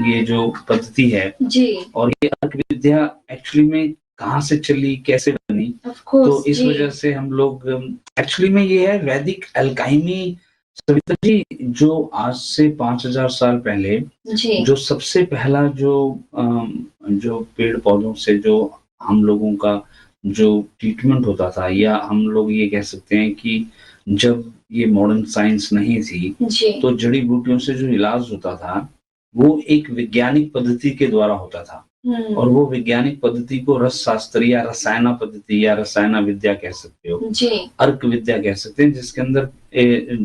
ये जो पद्धति है जी। और ये अर्क विद्या एक्चुअली में कहाँ से चली, कैसे बनी, ऑफ कोर्स तो इस जी। वजह से हम लोग एक्चुअली में ये है वैदिक अल्काइमी सविता जी, जो आज से 5000 साल पहले जी। जो सबसे पहला जो पेड़ पौधों से जो हम लोगों का जो ट्रीटमेंट होता था, या हम लोग ये कह सकते हैं कि जब ये मॉडर्न साइंस नहीं थी, जी। तो जड़ी बूटियों से जो इलाज होता था, वो एक वैज्ञानिक पद्धति के द्वारा होता था। और वो वैज्ञानिक पद्धति को रस शास्त्र या रसायना पद्धति या रसायना विद्या कह सकते हो, जी। अर्क विद्या कह सकते हैं, जिसके अंदर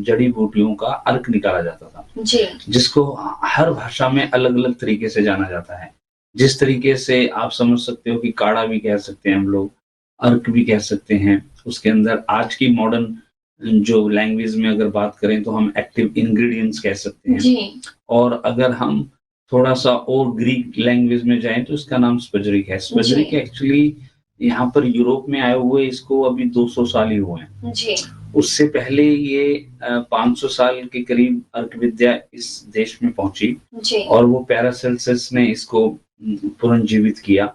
जड़ी बूटियों का अर्क निकाला जाता था, जी। जिसको हर भाषा में अलग-अलग तरीके से जाना जाता है। जिस तरीके से आप समझ सकते हो कि काढ़ा भी कह सकते हैं हम लोग, अर्क भी कह सकते हैं। उसके अंदर आज की मॉडर्न जो लैंग्वेज में अगर बात करें तो हम एक्टिव इंग्रीडिएंट्स कह सकते हैं। जी। और अगर हम थोड़ा-सा और ग्रीक लैंग्वेज में जाएँ तो इसका नाम स्पजरिक है। स्पजरिक एक्चुअली यहाँ पर यूरोप में आए हुए इसको अभी 200 साल ही हुए हैं। जी। उससे पहले ये 500 साल के करीब अर्क विद्या इस देश में पहुँची जी। और वो पैरासेल्सस ने इसको पुनर्जीवित किया।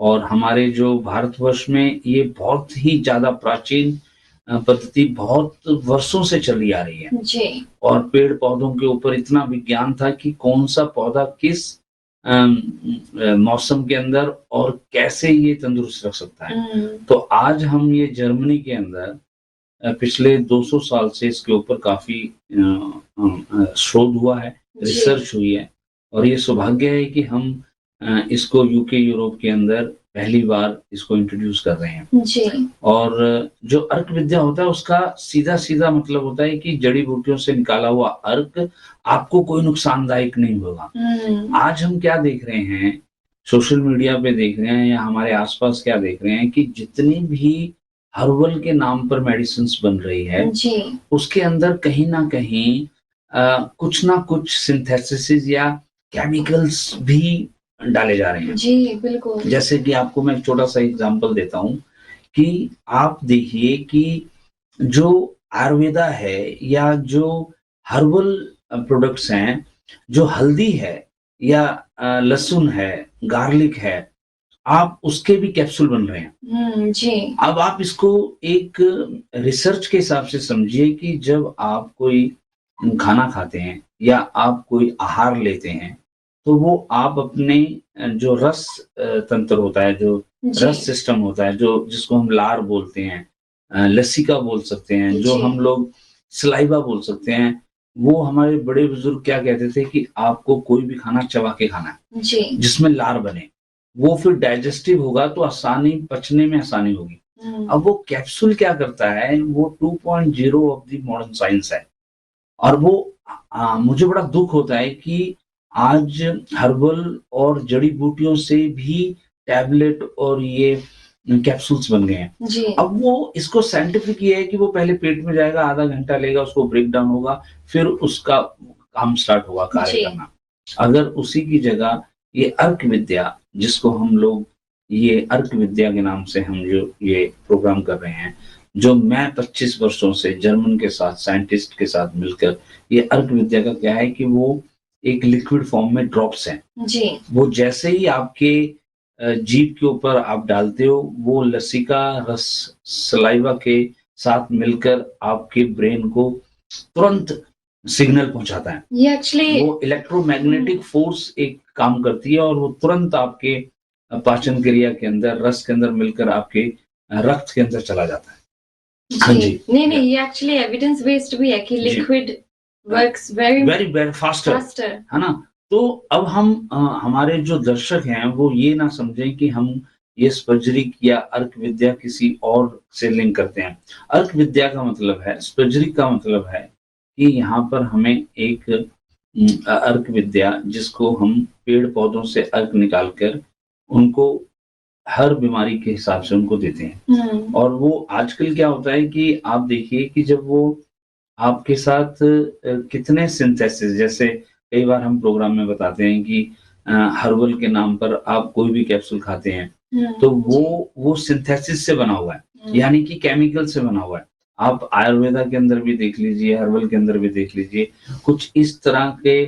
और हमारे जो भारतवर्ष में ये बहुत ही ज़्यादा प्राचीन पद्धति बहुत वर्षों से चली आ रही है। जी। और पेड़-पौधों के ऊपर इतना विज्ञान था कि कौन-सा पौधा किस मौसम के अंदर और कैसे ये तंदुरुस्त रख सकता है। तो आज हम ये जर्मनी के अंदर पिछले 200 साल से इसके ऊपर काफ़ी शोध हुआ है, रिसर्च हुई है, और ये सौभाग्य है कि हम इसको यूके, यूरोप के अंदर पहली बार इसको इंट्रोड्यूस कर रहे हैं। जी। और जो अर्क विद्या होता है उसका सीधा-सीधा मतलब होता है कि जड़ी-बूटियों से निकाला हुआ अर्क आपको कोई नुकसानदायक नहीं होगा। आज हम क्या देख रहे हैं, सोशल मीडिया पे देख रहे हैं या हमारे आस-पास क्या देख रहे हैं कि जितनी भी हर्बल के नाम पर मेडिसिन्स बन रही है, जी। उसके अंदर कहीं न कहीं कुछ ना कुछ सिंथेसिस या केमिकल्स भी डाले जा रहे हैं। जी, बिल्कुल। जैसे कि आपको मैं एक छोटा-सा एग्ज़ाम्पल देता हूँ कि आप देखिए कि जो आयुर्वेदा है या जो हर्बल प्रोडक्ट्स हैं, जो हल्दी है या लहसुन है, गार्लिक है, आप उसके भी कैप्सूल बन रहे हैं। जी। अब आप इसको एक रिसर्च के हिसाब से समझिए कि जब आप कोई खाना खाते हैं या आप कोई आहार लेते हैं, तो वो आप अपने जो रस तंत्र होता है, जो रस सिस्टम होता है, जो जिसको हम लार बोलते हैं, लसिका बोल सकते हैं, जो हम लोग सलाइवा बोल सकते हैं, वो हमारे बड़े बुजुर्ग क्या कहते थे कि आपको कोई भी खाना चबा के खाना है, जिसमें लार बने। वो फिर डाइजेस्टिव होगा तो पचने में आसानी होगी। अब वो कैप्सूल क्या करता है, वो 2.0 ऑफ द मॉडर्न साइंस है। और वो मुझे बड़ा दुःख होता है कि आज हर्बल और जड़ी-बूटियों से भी टैबलेट और ये कैप्सूल्स बन गए हैं। अब वो इसको साइंटिफिक ये है कि वो पहले पेट में जाएगा, आधा घंटा लेगा, उसको ब्रेक डाउन होगा, फिर उसका काम स्टार्ट होगा कार्य करना। अगर उसी की जगह ये अर्क विद्या, जिसको हम लोग ये अर्क विद्या के नाम से हम जो ये प्रोग्राम कर रहे हैं, जो मैं 25 वर्षों से जर्मन के साथ साइंटिस्ट के साथ मिलकर, ये अर्क विद्या का क्या है कि वो एक लिक्विड फॉर्म में ड्रॉप्स हैं। वो जैसे ही आपके जीभ के ऊपर आप डालते हो, वो लसिका रस सलाइवा के साथ मिलकर आपके ब्रेन को तुरंत सिग्नल पहुंचाता है। ये एक्चुअली वो इलेक्ट्रोमैग्नेटिक फोर्स एक काम करती है और वो तुरंत आपके पाचन क्रिया के अंदर, रस के अंदर मिलकर आपके रक्त के अंदर चला जाता है। हाँ जी। नहीं, ये एक्चुअली एविडेंस बेस्ड भी है कि लिक्विड वर्क्स वेरी फास्टर, है ना? तो अब हम हमारे जो दर्शक हैं वो ये ना समझें कि हम ये स्पजरिक या अर्क विद्या किसी और से लिंक करते हैं। अर्क विद्या का मतलब है, स्पजरिक का मतलब है कि यहाँ पर हमें एक अर्क विद्या, जिसको हम पेड़-पौधों से अर्क निकाल कर उनको हर बीमारी के हिसाब से उनको देते हैं। और वो आजकल क्या होता है कि आप देखिए कि जब वो आपके साथ कितने सिंथेसिस, जैसे कई बार हम प्रोग्राम में बताते हैं कि हर्बल के नाम पर आप कोई भी कैप्सूल खाते हैं, तो वो सिंथेसिस से बना हुआ है, यानी कि केमिकल से बना हुआ है। आप आयुर्वेदा के अंदर भी देख लीजिए, हर्बल के अंदर भी देख लीजिए, कुछ इस तरह के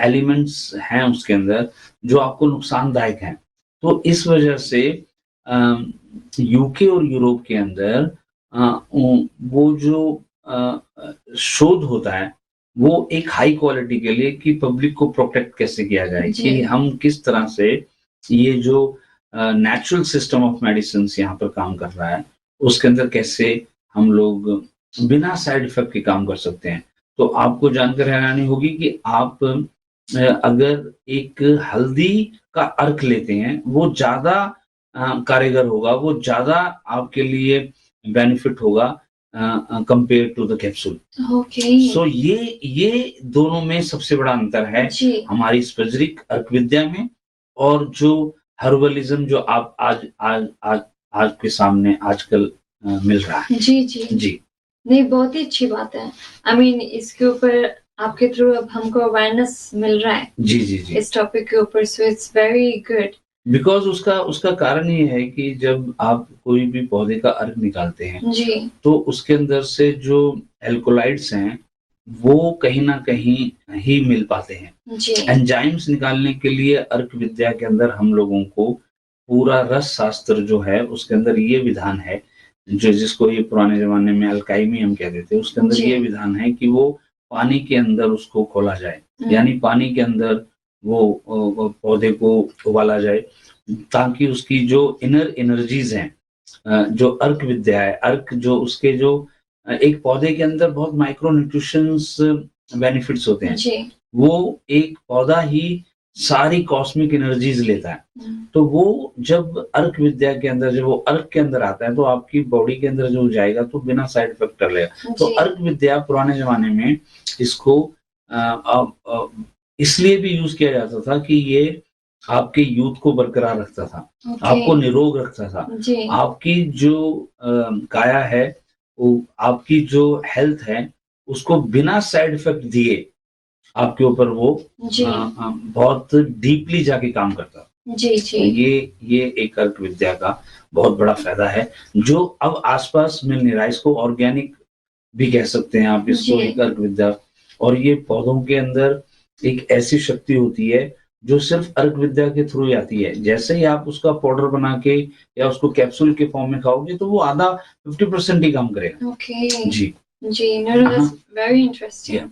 एलिमेंट्स हैं उसके अंदर जो आपको नुकसानदायक हैं। तो इस वजह से यूके और यूरोप के अंदर वो जो शोध होता है, वो एक हाई क्वालिटी के लिए कि पब्लिक को प्रोटेक्ट कैसे किया जाए, जी। कि हम किस तरह से ये जो नेचुरल सिस्टम ऑफ मेडिसिन्स यहाँ पर काम कर रहा है, उसके अंदर कैसे हम लोग बिना साइड इफ़ेक्ट के काम कर सकते हैं। तो आपको जानकर हैरानी होगी कि आप अगर एक हल्दी का अर्क लेते हैं, वो ज़्यादा कारगर होगा, वो ज़्यादा आपके लिए बेनिफिट होगा compare to the capsule. Okay. So ये दोनों में सबसे बड़ा अंतर है जी। हमारी स्पैज़रिक अर्क विद्या में और जो हर्बलिज़्म जो आप आज आपके सामने आजकल मिल रहा है। जी, जी। जी। नहीं, बहुत ही अच्छी बात है। आई मीन इसके ऊपर आपके थ्रू अब हमको अवेयरनेस मिल रहा है जी, जी, जी। इस टॉपिक के ऊपर, so it's very good. Because उसका कारण ये है कि जब आप कोई भी पौधे का अर्क निकालते हैं, जी, तो उसके अंदर से जो एल्कोलाइड्स हैं, वो कहीं न कहीं ही मिल पाते हैं। जी, एंजाइम्स निकालने के लिए अर्क विद्या के अंदर हम लोगों को पूरा रस शास्त्र जो है, उसके अंदर ये विधान है, जो जिसको ये पुराने ज़माने में अल्काइमी हम कहते थे, उसके अंदर जी। ये विधान है कि वो पानी के अंदर उसको खोला जाए। हुँ। यानी पानी के अंदर वो पौधे को उबाला जाए, ताकि उसकी जो इनर एनर्जीज़ हैं जो अर्क विद्या है, अर्क जो उसके जो एक पौधे के अंदर बहुत माइक्रो न्यूट्रिशंस बेनिफिट्स होते हैं। जी। वो एक पौधा ही सारी कॉस्मिक एनर्जीज़ लेता है। हुँ। तो वो जब अर्क विद्या के अंदर जब वो अर्क के अंदर आता है, तो आपकी बॉडी के अंदर जो जाएगा तो बिना साइड इफ़ेक्ट कर लेगा। तो जी। अर्क विद्या पुराने ज़माने में इसको इसलिए भी यूज़ किया जाता था कि ये आपके यूथ को बरकरार रखता था, आपको ओके। निरोग रखता था। जी, आपकी जो काया है, वो आपकी जो हेल्थ है, उसको बिना साइड इफ़ेक्ट दिए आपके ऊपर वो जी। बहुत डीपली जाके काम करता है। जी, तो जी। ये एक अर्क विद्या का बहुत बड़ा फ़ायदा है, जो अब आस-पास मिल नहीं रहा है। इसको ऑर्गेनिक भी कह सकते हैं आप, इसको जी। एक अर्क विद्या। और ये पौधों के अंदर एक ऐसी शक्ति होती है, जो सिर्फ़ अर्क विद्या के थ्रू ही आती है। जैसे ही आप उसका पाउडर बना के या उसको कैप्सूल के फॉर्म में खाओगे, तो वो आधा 50% ही काम करेगा। ओके। जी। जी, no, no, हाँ, that's very या interesting.